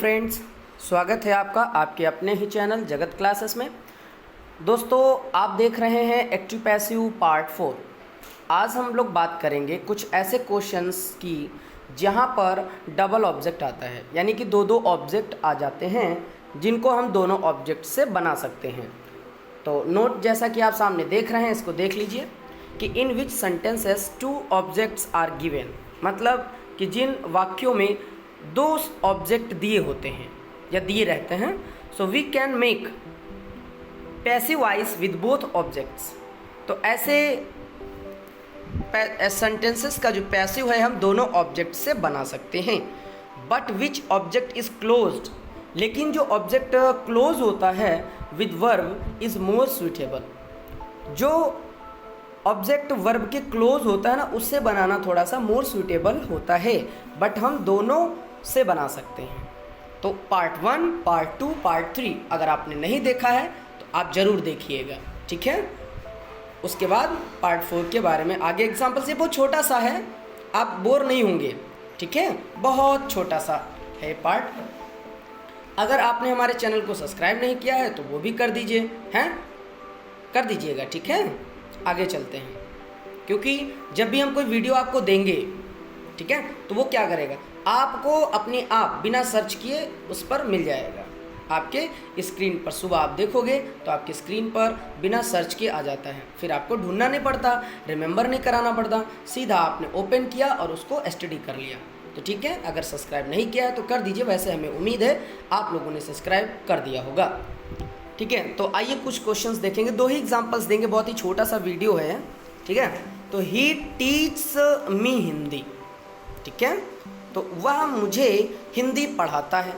Friends, स्वागत है आपका आपके अपने ही चैनल जगत क्लासेस में। दोस्तों, आप देख रहे हैं एक्टिव पैसिव पार्ट 4। आज हम लोग बात करेंगे कुछ ऐसे क्वेश्चंस की जहां पर डबल ऑब्जेक्ट आता है, यानी कि दो ऑब्जेक्ट आ जाते हैं जिनको हम दोनों ऑब्जेक्ट से बना सकते हैं। तो नोट जैसा कि आप सामने देख रहे हैं, इसको देख लीजिए कि in which sentences two objects are given, मतलब कि जिन वाक्यों में दो ऑब्जेक्ट दिए होते हैं या दिए रहते हैं, so we can make passive voice with both objects. तो ऐसे सेंटेंसेस का जो पैसिव है हम दोनों ऑब्जेक्ट से बना सकते हैं। But which object is closed, लेकिन जो ऑब्जेक्ट क्लोज होता है with verb is more suitable. जो ऑब्जेक्ट वर्ब के क्लोज होता है ना, उससे बनाना थोड़ा सा मोर सुइटेबल होता है, बट हम दोनों से बना सकते हैं। तो पार्ट 1, पार्ट 2, पार्ट 3 अगर आपने नहीं देखा है तो आप ज़रूर देखिएगा, ठीक है। उसके बाद पार्ट 4 के बारे में आगे एग्जाम्पल से, बहुत छोटा सा है, आप बोर नहीं होंगे, ठीक है। बहुत छोटा सा है पार्ट। अगर आपने हमारे चैनल को सब्सक्राइब नहीं किया है तो वो भी कर दीजिए, हैं, कर दीजिएगा, ठीक है। आगे चलते हैं, क्योंकि जब भी हम कोई वीडियो आपको देंगे, ठीक है, तो वो क्या करेगा, आपको अपने आप बिना सर्च किए उस पर मिल जाएगा। आपके स्क्रीन पर सुबह आप देखोगे तो आपके स्क्रीन पर बिना सर्च के आ जाता है, फिर आपको ढूंढना नहीं पड़ता, रिमेंबर नहीं कराना पड़ता, सीधा आपने ओपन किया और उसको स्टडी कर लिया। तो ठीक है, अगर सब्सक्राइब नहीं किया है तो कर दीजिए। वैसे हमें उम्मीद है आप लोगों ने सब्सक्राइब कर दिया होगा, ठीक है। तो आइए कुछ क्वेश्चंस देखेंगे, 2 ही एग्जांपल्स देंगे, बहुत ही छोटा सा वीडियो है, ठीक है। तो ही टीच मी हिंदी, ठीक है, तो वह मुझे हिंदी पढ़ाता है।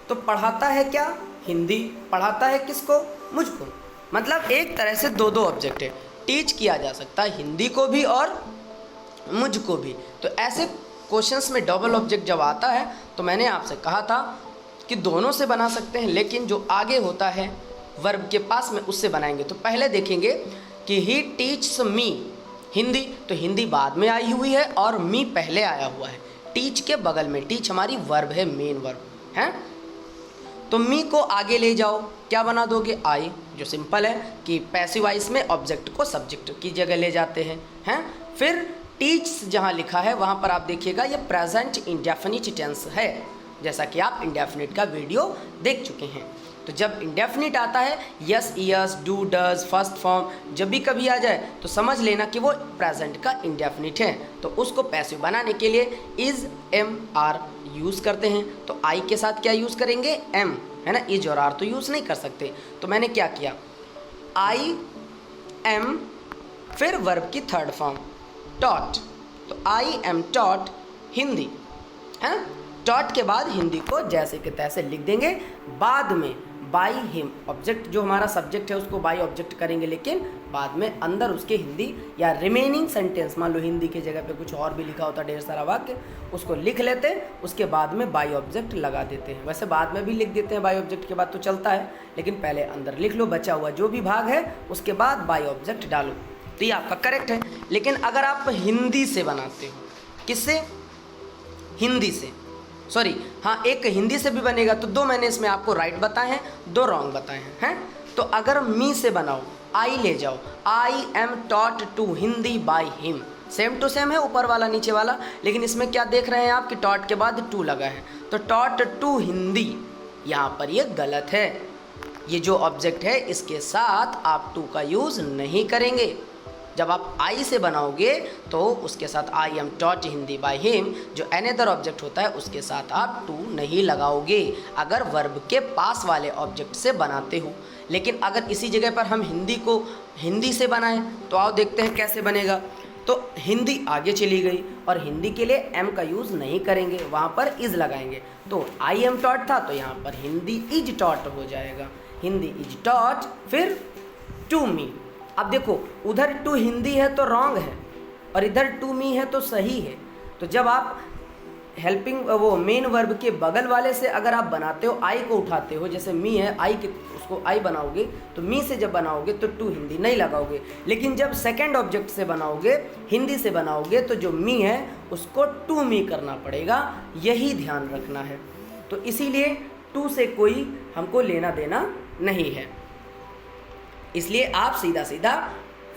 तो पढ़ाता है क्या, हिंदी। पढ़ाता है किसको, मुझको। मतलब एक तरह से दो ऑब्जेक्ट है, टीच किया जा सकता है हिंदी को भी और मुझको भी। तो ऐसे क्वेश्चंस में डबल ऑब्जेक्ट जब आता है तो मैंने आपसे कहा था कि दोनों से बना सकते हैं, लेकिन जो आगे होता है वर्ब के पास में उससे बनाएंगे। तो पहले देखेंगे कि ही टीच्स मी हिंदी, तो हिंदी बाद में आई हुई है और मी पहले आया हुआ है। टीच के बगल में, टीच हमारी वर्ब है, मेन वर्ब है। तो मी को आगे ले जाओ, क्या बना दोगे, आई, जो सिंपल है कि पैसिव वॉइस में ऑब्जेक्ट को सब्जेक्ट की जगह ले जाते हैं। फिर टीच जहाँ लिखा है वहाँ पर आप देखिएगा ये प्रेजेंट इंडेफिनिट टेंस है, जैसा कि आप इंडेफिनिट का वीडियो देख चुके हैं। तो जब इंडेफिनिट आता है, yes, yes, do, does, first form जब भी कभी आ जाए तो समझ लेना कि वो प्रेजेंट का इंडेफिनिट है। तो उसको पैसिव बनाने के लिए इज, एम, आर यूज़ करते हैं। तो आई के साथ क्या यूज़ करेंगे, एम, है ना, इज और आर तो यूज़ नहीं कर सकते। तो मैंने क्या किया, आई, एम, फिर वर्ब की थर्ड फॉर्म टॉट। तो आई एम टॉट हिंदी, है। टॉट के बाद हिंदी को जैसे कि तैसे लिख देंगे, बाद में बाई हिम, ऑब्जेक्ट जो हमारा सब्जेक्ट है उसको बाई ऑब्जेक्ट करेंगे, लेकिन बाद में अंदर उसके हिंदी या रिमेनिंग सेंटेंस, मान लो हिंदी की जगह पे कुछ और भी लिखा होता ढेर सारा वाक्य, उसको लिख लेते हैं, उसके बाद में बाई ऑब्जेक्ट लगा देते हैं। वैसे बाद में भी लिख देते हैं बाई ऑब्जेक्ट के बाद तो चलता है, लेकिन पहले अंदर लिख लो, बचा हुआ जो भी भाग है उसके बाद बाई ऑब्जेक्ट डालो, तो ये आपका करेक्ट है। लेकिन अगर आप हिंदी से बनाते हो, किससे, हिंदी से, सॉरी, हाँ, एक हिंदी से भी बनेगा। तो 2 मैंने इसमें आपको राइट बताए हैं, 2 रॉन्ग बताए हैं। तो अगर मी से बनाओ, आई ले जाओ, I am taught to Hindi by him, same to same है ऊपर वाला नीचे वाला, लेकिन इसमें क्या देख रहे हैं आप कि टॉट के बाद टू लगा है। तो टॉट टू हिंदी, यहाँ पर ये गलत है। ये जो ऑब्जेक्ट है इसके साथ आप टू का यूज़ नहीं करेंगे। जब आप आई से बनाओगे तो उसके साथ आई am taught Hindi by him, जो अनदर ऑब्जेक्ट होता है उसके साथ आप टू नहीं लगाओगे अगर वर्ब के पास वाले ऑब्जेक्ट से बनाते हो। लेकिन अगर इसी जगह पर हम हिंदी को हिंदी से बनाएं तो आओ देखते हैं कैसे बनेगा। तो हिंदी आगे चली गई और हिंदी के लिए एम का यूज़ नहीं करेंगे, वहाँ पर इज लगाएंगे। तो आई एम टॉट था तो यहाँ पर हिंदी इज टॉट हो जाएगा, हिंदी इज टॉट, फिर टू मी। अब देखो, उधर टू हिंदी है तो रॉन्ग है और इधर टू मी है तो सही है। तो जब आप हेल्पिंग वो मेन वर्ब के बगल वाले से अगर आप बनाते हो, आई को उठाते हो, जैसे मी है, आई के उसको आई बनाओगे, तो मी से जब बनाओगे तो टू हिंदी नहीं लगाओगे। लेकिन जब सेकंड ऑब्जेक्ट से बनाओगे, हिंदी से बनाओगे, तो जो मी है उसको टू मी करना पड़ेगा, यही ध्यान रखना है। तो इसीलिए टू से कोई हमको लेना देना नहीं है, इसलिए आप सीधा सीधा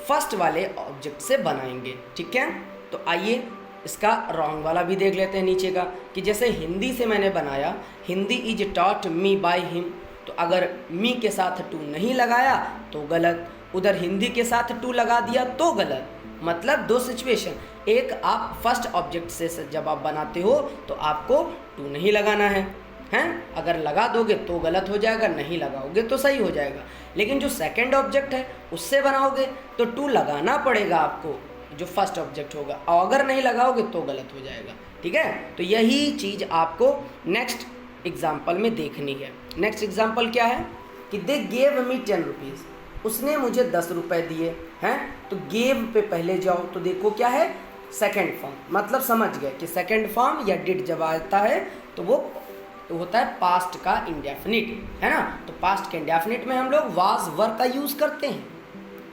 फर्स्ट वाले ऑब्जेक्ट से बनाएंगे। ठीक है, तो आइए इसका रॉन्ग वाला भी देख लेते हैं नीचे का, कि जैसे हिंदी से मैंने बनाया, Hindi is taught me by him, तो अगर मी के साथ टू नहीं लगाया तो गलत, उधर हिंदी के साथ टू लगा दिया तो गलत। मतलब दो सिचुएशन, एक आप फर्स्ट ऑब्जेक्ट से जब आप बनाते हो तो आपको टू नहीं लगाना है, हैं? अगर लगा दोगे तो गलत हो जाएगा, नहीं लगाओगे तो सही हो जाएगा। लेकिन जो सेकंड ऑब्जेक्ट है उससे बनाओगे तो टू लगाना पड़ेगा आपको, जो फर्स्ट ऑब्जेक्ट होगा, और अगर नहीं लगाओगे तो गलत हो जाएगा। ठीक है, तो यही चीज़ आपको नेक्स्ट एग्जाम्पल में देखनी है। नेक्स्ट एग्जाम्पल क्या है कि दे गेव मी 10 रुपीज़, उसने मुझे 10 रुपये दिए हैं। तो गेव पे पहले जाओ तो देखो क्या है, सेकंड फॉर्म, मतलब समझ गए कि सेकंड फॉर्म या डिड जब आता है तो वो होता है पास्ट का इंडेफिनिट, है ना। तो पास्ट के इंडेफिनिट में हम लोग वाज वर का यूज़ करते हैं।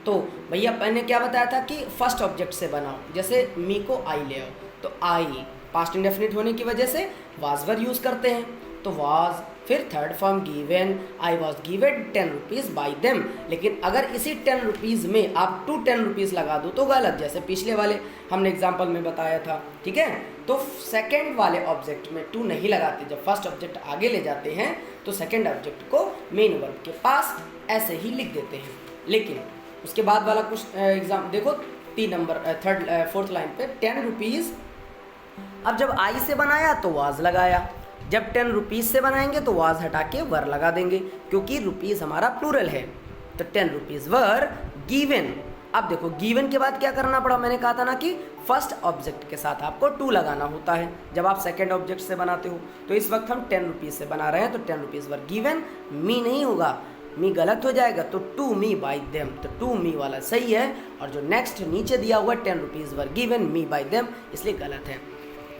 तो भैया मैंने क्या बताया था कि फर्स्ट ऑब्जेक्ट से बनाओ, जैसे मी को आई ले आओ, तो आई पास्ट इंडेफिनिट होने की वजह से वाज वर यूज़ करते हैं, तो वाज, फिर third form given, I was given 10 rupees by them. लेकिन अगर इसी 10 रुपीज़ में आप 10 रुपीज़ लगा दो तो गलत, जैसे पिछले वाले हमने एग्जाम्पल में बताया था। ठीक है, तो सेकंड वाले ऑब्जेक्ट में टू नहीं लगाते, जब फर्स्ट ऑब्जेक्ट आगे ले जाते हैं तो सेकंड ऑब्जेक्ट को मेन वर्ब के पास ऐसे ही लिख देते हैं। लेकिन उसके बाद वाला कुछ एग्जाम देखो, 3 नंबर 4th लाइन पे 10 रुपीज़, अब जब आई से बनाया तो वाज लगाया, जब 10 रुपीज़ से बनाएंगे तो वाज हटा के वर लगा देंगे, क्योंकि रुपीज़ हमारा प्लूरल है। तो 10 रुपीज़ वर गिवन। अब देखो गिवन के बाद क्या करना पड़ा, मैंने कहा था ना कि फर्स्ट ऑब्जेक्ट के साथ आपको टू लगाना होता है जब आप सेकंड ऑब्जेक्ट से बनाते हो। तो इस वक्त हम 10 रुपीज़ से बना रहे हैं, तो 10 रुपीज़ वर गिवन, मी नहीं होगा, मी गलत हो जाएगा, तो टू मी बाई देम, तो टू मी वाला सही है, और जो नेक्स्ट नीचे दिया हुआ 10 rupees were given me by them, इसलिए गलत है।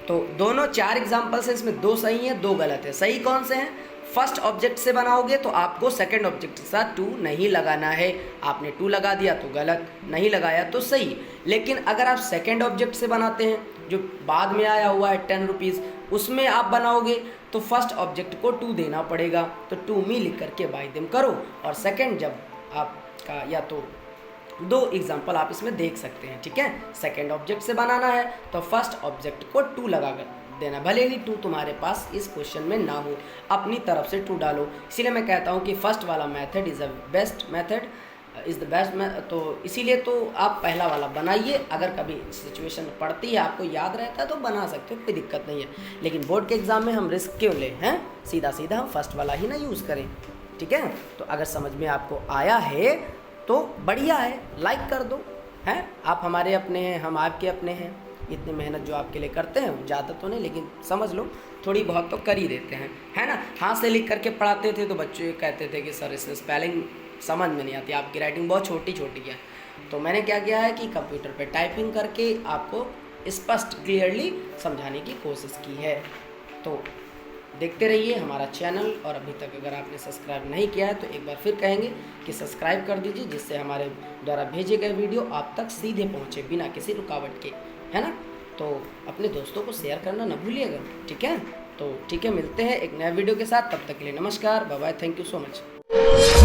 तो दोनों 4 एग्जाम्पल्स हैं, इसमें 2 सही हैं 2 गलत है। सही कौन से हैं, फर्स्ट ऑब्जेक्ट से बनाओगे तो आपको सेकंड ऑब्जेक्ट के साथ टू नहीं लगाना है, आपने टू लगा दिया तो गलत, नहीं लगाया तो सही। लेकिन अगर आप सेकंड ऑब्जेक्ट से बनाते हैं जो बाद में आया हुआ है 10 रुपीज़, उसमें आप बनाओगे तो फर्स्ट ऑब्जेक्ट को टू देना पड़ेगा, तो टू मी लिख करके बाय देम करो। और सेकंड जब आपका, या तो 2 एग्जाम्पल आप इसमें देख सकते हैं। ठीक है, सेकंड ऑब्जेक्ट से बनाना है तो फर्स्ट ऑब्जेक्ट को टू लगा कर देना, भले ही टू तुम्हारे पास इस क्वेश्चन में ना हो, अपनी तरफ से टू डालो। इसीलिए मैं कहता हूँ कि फर्स्ट वाला method is the best method, is the best. तो इसीलिए तो आप पहला वाला बनाइए, अगर कभी सिचुएशन पड़ती है आपको याद रहता है तो बना सकते हो, कोई दिक्कत नहीं है। लेकिन बोर्ड के एग्ज़ाम में हम रिस्क क्यों लें, हैं, सीधा सीधा हम फर्स्ट वाला ही ना यूज़ करें। ठीक है, तो अगर समझ में आपको आया है तो बढ़िया है, लाइक कर दो, हैं, आप हमारे अपने हैं, हम आपके अपने हैं। इतनी मेहनत जो आपके लिए करते हैं, ज़्यादा तो नहीं लेकिन समझ लो थोड़ी बहुत तो कर ही देते हैं, है ना। हाथ से लिख करके पढ़ाते थे तो बच्चे कहते थे कि सर इसमें स्पेलिंग समझ में नहीं आती, आपकी राइटिंग बहुत छोटी छोटी है। तो मैंने क्या किया है कि कंप्यूटर पे टाइपिंग करके आपको स्पष्ट क्लियरली समझाने की कोशिश की है। तो देखते रहिए हमारा चैनल, और अभी तक अगर आपने सब्सक्राइब नहीं किया है तो एक बार फिर कहेंगे कि सब्सक्राइब कर दीजिए, जिससे हमारे द्वारा भेजे गए वीडियो आप तक सीधे पहुँचे बिना किसी रुकावट के, है ना। तो अपने दोस्तों को शेयर करना ना भूलिएगा। ठीक है, तो ठीक है, मिलते हैं एक नए वीडियो के साथ, तब तक के लिए नमस्कार, bye bye, thank you so much.